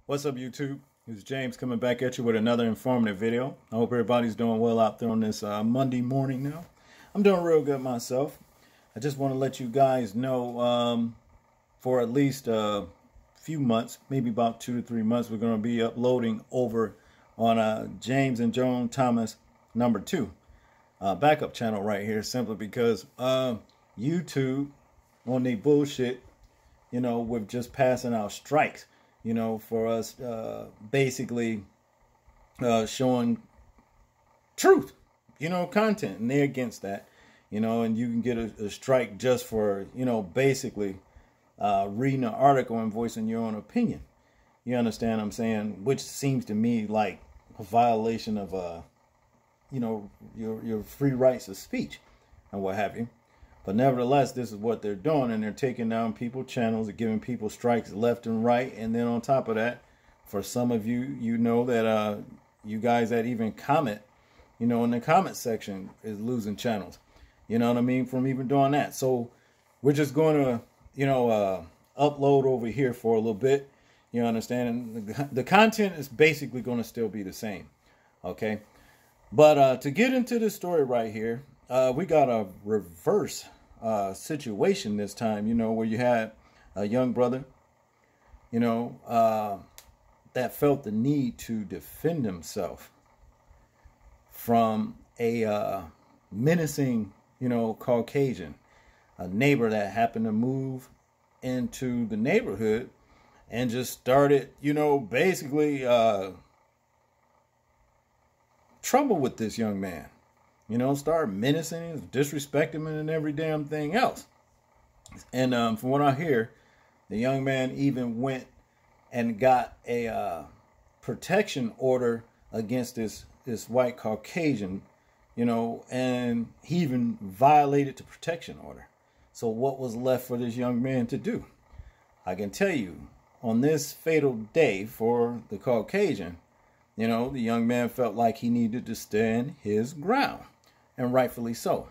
What's up, YouTube? It's James coming back at you with another informative video. I hope everybody's doing well out there on this Monday morning now. I'm doing real good myself. I just want to let you guys know for at least a few months, maybe about 2 to 3 months, we're going to be uploading over on James and Joan Thomas #2 backup channel right here, simply because YouTube on the bullshit, you know, with just passing out strikes, you know, for us basically showing truth, you know, content, and they're against that, you know, and you can get a strike just for, you know, basically reading an article and voicing your own opinion. You understand what I'm saying? Which seems to me like a violation of you know, your free rights of speech and what have you. But nevertheless, this is what they're doing, and they're taking down people's channels and giving people strikes left and right. And then on top of that, for some of you, you know that you guys that even comment, you know, in the comment section is losing channels. You know what I mean? From even doing that. So we're just going to, you know, upload over here for a little bit. You understand? And the content is basically going to still be the same. Okay. But to get into the story right here, we got a reverse situation this time, you know, where you had a young brother, you know, that felt the need to defend himself from a menacing, you know, Caucasian, a neighbor that happened to move into the neighborhood and just started, you know, basically trouble with this young man. You know, started menacing him, disrespecting him, and every damn thing else. And from what I hear, the young man even went and got a protection order against this white Caucasian, you know, and he even violated the protection order. So what was left for this young man to do? I can tell you, on this fatal day for the Caucasian, you know, the young man felt like he needed to stand his ground. And rightfully so.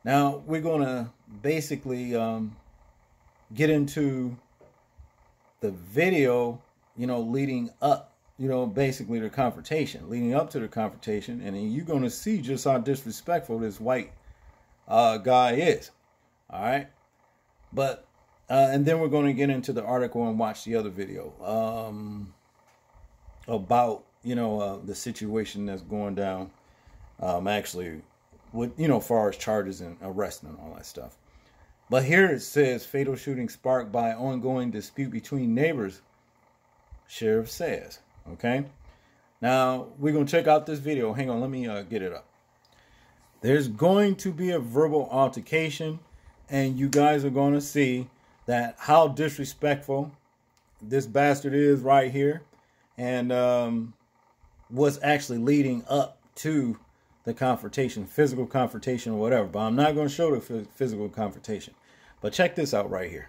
Now, we're going to basically get into the video, you know, leading up, you know, basically the confrontation, leading up to the confrontation. And then you're going to see just how disrespectful this white guy is. All right. But, and then we're going to get into the article and watch the other video about, you know, the situation that's going down. Actually, with, you know, far as charges and arrest and all that stuff. But here it says, fatal shooting sparked by ongoing dispute between neighbors, sheriff says. Okay. Now, we're going to check out this video. Hang on, let me get it up. There's going to be a verbal altercation, and you guys are going to see that how disrespectful this bastard is right here, and what's actually leading up to the confrontation, physical confrontation or whatever. But I'm not going to show the physical confrontation. But check this out right here.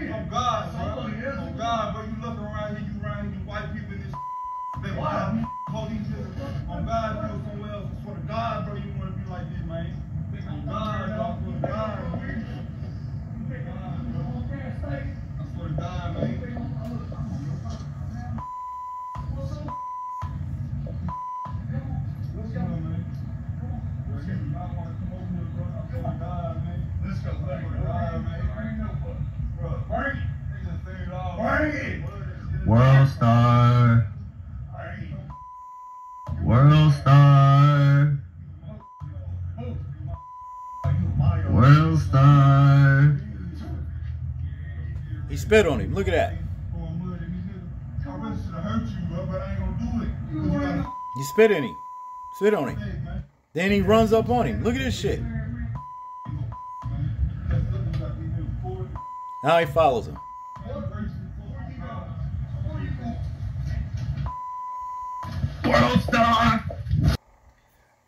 Oh God, bro. Oh God, bro. You look around here, you white people in this they police. Oh God, you go somewhere else. I swear to God, bro, you want to be like this, man. Oh God, bro. I swear to God, man. I swear to God, man. What's going on, man? I want to come over here, bro. I swear to God, man. Let's go. I swear to God, man. World Star. World Star. World Star. He spit on him. Look at that. He spit in him. Spit on him. Then he runs up on him. Look at this shit. Now he follows him. World Star.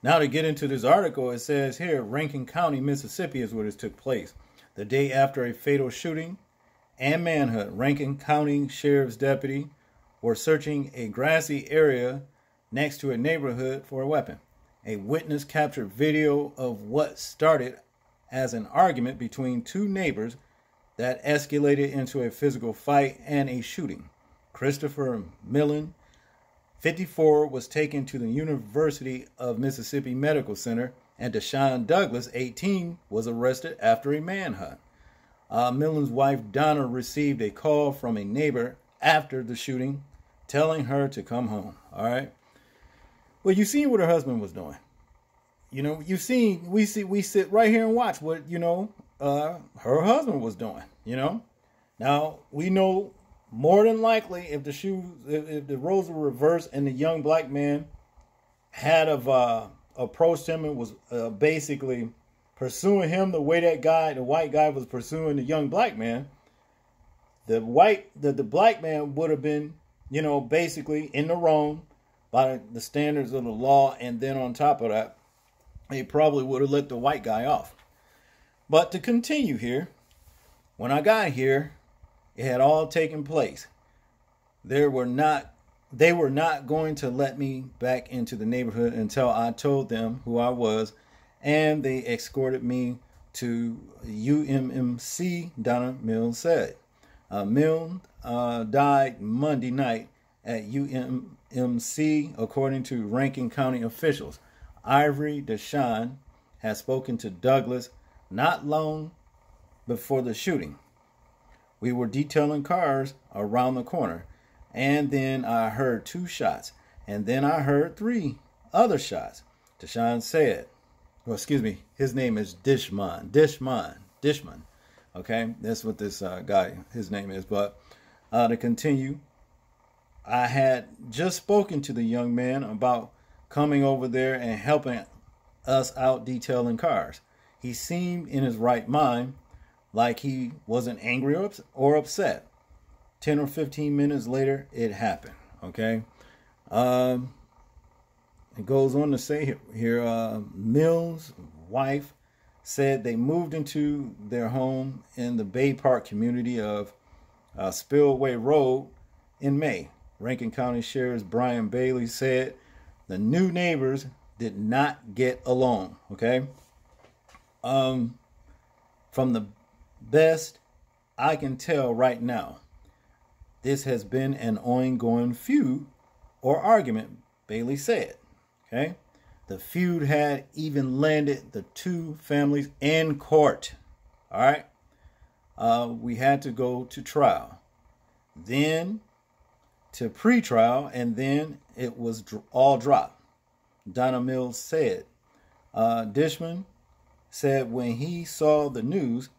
Now to get into this article, it says here, Rankin County, Mississippi is where this took place. The day after a fatal shooting and manhunt, Rankin County Sheriff's deputy were searching a grassy area next to a neighborhood for a weapon. A witness captured video of what started as an argument between two neighbors that escalated into a physical fight and a shooting. Christopher Millen, 54, was taken to the University of Mississippi Medical Center, and DeShawn Douglas, 18, was arrested after a manhunt. Millen's wife, Donna, received a call from a neighbor after the shooting, telling her to come home. All right. Well, you seen what her husband was doing. You know, we sit right here and watch what, her husband was doing, Now, we know more than likely if the roles were reversed and the young black man had approached him and was basically pursuing him the way the white guy was pursuing the young black man, the black man would have been, basically in the wrong by the standards of the law. And then on top of that, they probably would have let the white guy off. But to continue here, when I got here, it had all taken place. They were not going to let me back into the neighborhood until I told them who I was, and they escorted me to UMMC, Donna Mills said. Mills died Monday night at UMMC, according to Rankin County officials. Ivory DeShawn has spoken to Douglas not long before the shooting. We were detailing cars around the corner, and then I heard 2 shots, and then I heard 3 other shots. DeShawn said, well, excuse me, his name is Dishman. Okay, that's what this guy, his name is. But to continue, I had just spoken to the young man about coming over there and helping us out detailing cars. He seemed in his right mind, like he wasn't angry or upset. 10 or 15 minutes later, it happened. Okay. It goes on to say here, Mills' wife said they moved into their home in the Bay Park community of Spillway Road in May. Rankin County Sheriff Brian Bailey said the new neighbors did not get along. Okay. From the best I can tell right now, this has been an ongoing feud or argument, Bailey said. Okay. The feud had even landed the 2 families in court. All right. We had to go to trial, then to pre-trial, and then it was all dropped. Donna Mills said. Dishman said when he saw the news,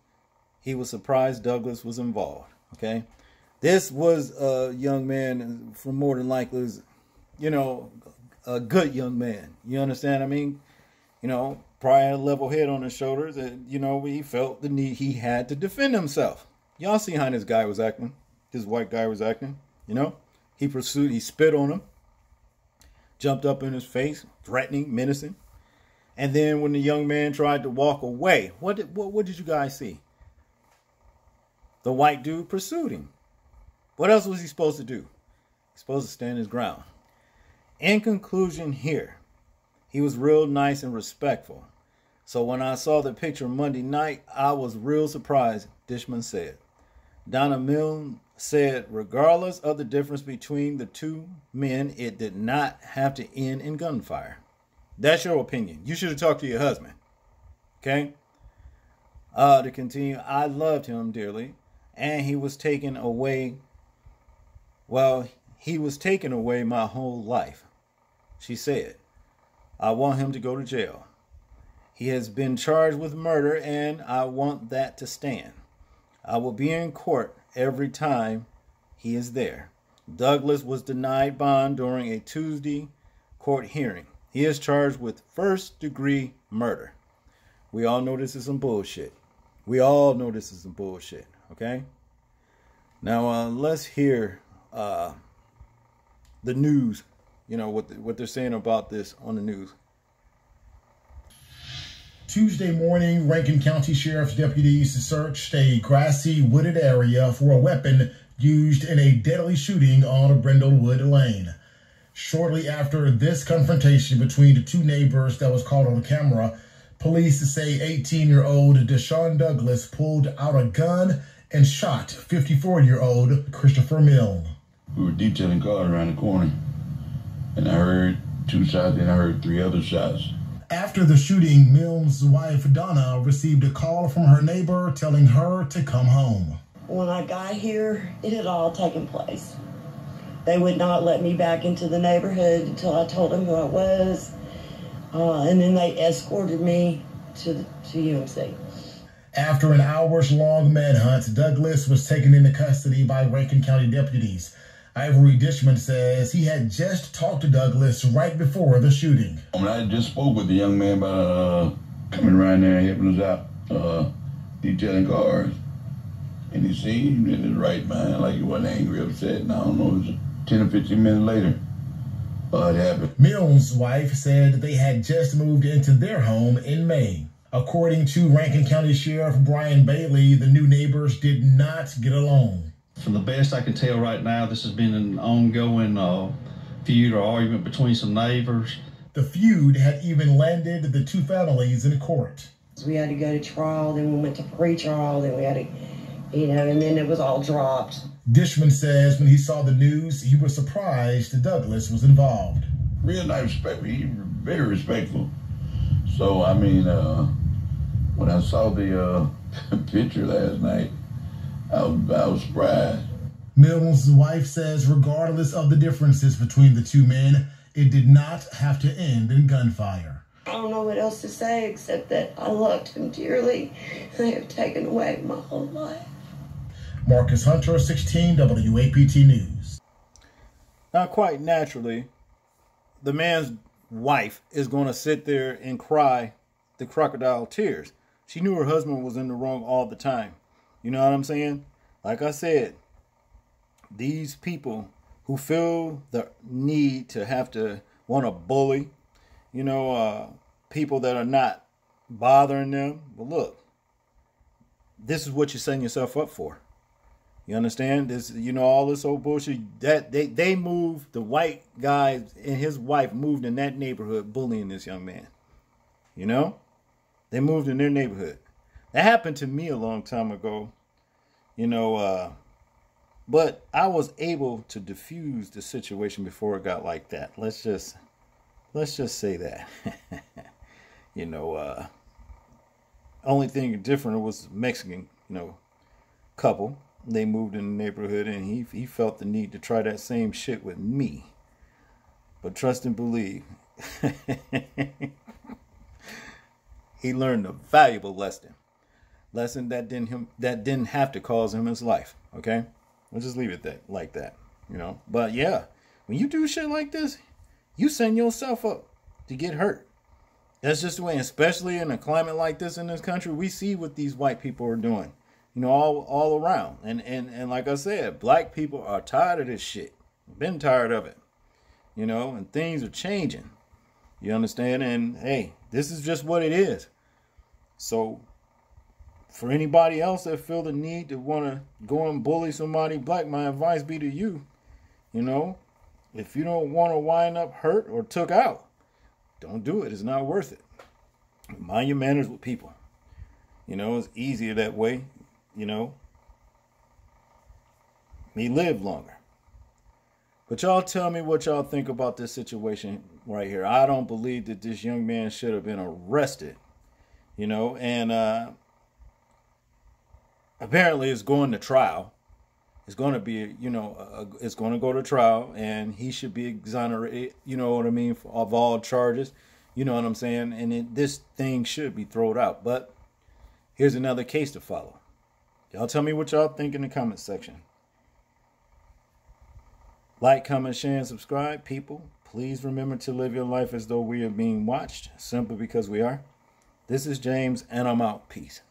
he was surprised Douglas was involved. Okay. This was a young man, from more than likely, a good young man. You understand? I mean, probably had a level head on his shoulders, and, he felt the need, he had to defend himself. Y'all see how this guy was acting? This white guy was acting, he spit on him, jumped up in his face, threatening, menacing. And then when the young man tried to walk away, what did you guys see? The white dude pursued him. What else was he supposed to do? He's supposed to stand his ground. In conclusion here, he was real nice and respectful. So when I saw the picture Monday night, I was real surprised, Dishman said. Donna Mills said, regardless of the difference between the 2 men, it did not have to end in gunfire. That's your opinion. You should have talked to your husband. Okay? To continue, I loved him dearly, and he was taken away. Well, he was taken away my whole life, she said. I want him to go to jail. He has been charged with murder, and I want that to stand. I will be in court every time he is there. Douglas was denied bond during a Tuesday court hearing. He is charged with first-degree murder. We all know this is some bullshit. Okay? Now, let's hear the news. What they're saying about this on the news. Tuesday morning, Rankin County Sheriff's deputies searched a grassy, wooded area for a weapon used in a deadly shooting on Brindlewood Lane. Shortly after this confrontation between the two neighbors that was caught on camera, police say 18-year-old DeShawn Douglas pulled out a gun and shot 54-year-old Christopher Milne. We were detailing cars around the corner, and I heard 2 shots, and I heard 3 other shots. After the shooting, Milne's wife, Donna, received a call from her neighbor telling her to come home. When I got here, it had all taken place. They would not let me back into the neighborhood until I told them who I was, and then they escorted me to UMC. After an hours-long manhunt, Douglas was taken into custody by Rankin County deputies. Ivory Dishman says he had just talked to Douglas right before the shooting. I just spoke with the young man about coming around there and helping us out, detailing cars. And he seemed in his right mind, like he wasn't angry, upset. And I don't know, it was 10 or 15 minutes later, it happened. Milne's wife said they had just moved into their home in May. According to Rankin County Sheriff Brian Bailey, the new neighbors did not get along. From the best I can tell right now, this has been an ongoing feud or argument between some neighbors. The feud had even landed the two families in court. We had to go to trial, then we went to pre-trial, then we had to, and then it was all dropped. Dishman says when he saw the news, he was surprised that Douglas was involved. Real nice, respectful. He was very respectful. So, I mean, when I saw the picture last night, I was surprised. Milne's wife says regardless of the differences between the two men, it did not have to end in gunfire. I don't know what else to say except that I loved him dearly. They have taken away my whole life. Marcus Hunter, 16 WAPT News. Now, quite naturally, the man's wife is going to sit there and cry the crocodile tears. She knew her husband was in the wrong all the time. You know what I'm saying? Like I said, these people who feel the need to have to want to bully, people that are not bothering them. Well, look, this is what you're setting yourself up for. You understand? This, all this old bullshit that they moved, the white guy and his wife moved in that neighborhood bullying this young man. They moved in their neighborhood. That happened to me a long time ago, but I was able to diffuse the situation before it got like that. Let's just say that. Only thing different was Mexican, couple. They moved in the neighborhood, and he felt the need to try that same shit with me. But trust and believe, he learned a valuable lesson that didn't have to cause him his life. Okay, we'll just leave it like that. But yeah, when you do shit like this, you send yourself up to get hurt. That's just the way, especially in a climate like this in this country. We see what these white people are doing, all around. And like I said, black people are tired of this shit. Been tired of it, and things are changing. You understand? And hey, this is just what it is. So for anybody else that feel the need to want to go and bully somebody black, my advice be to you, if you don't want to wind up hurt or took out, don't do it. It's not worth it. Mind your manners with people. It's easier that way. Me live longer. But y'all tell me what y'all think about this situation right here. I don't believe that this young man should have been arrested. And apparently it's going to trial. It's going to be, it's going to go to trial, and he should be exonerated, of all charges. You know what I'm saying? And this thing should be thrown out. But here's another case to follow. Y'all tell me what y'all think in the comment section. Like, comment, share, and subscribe. People, please remember to live your life as though we are being watched, simply because we are. This is James, and I'm out. Peace.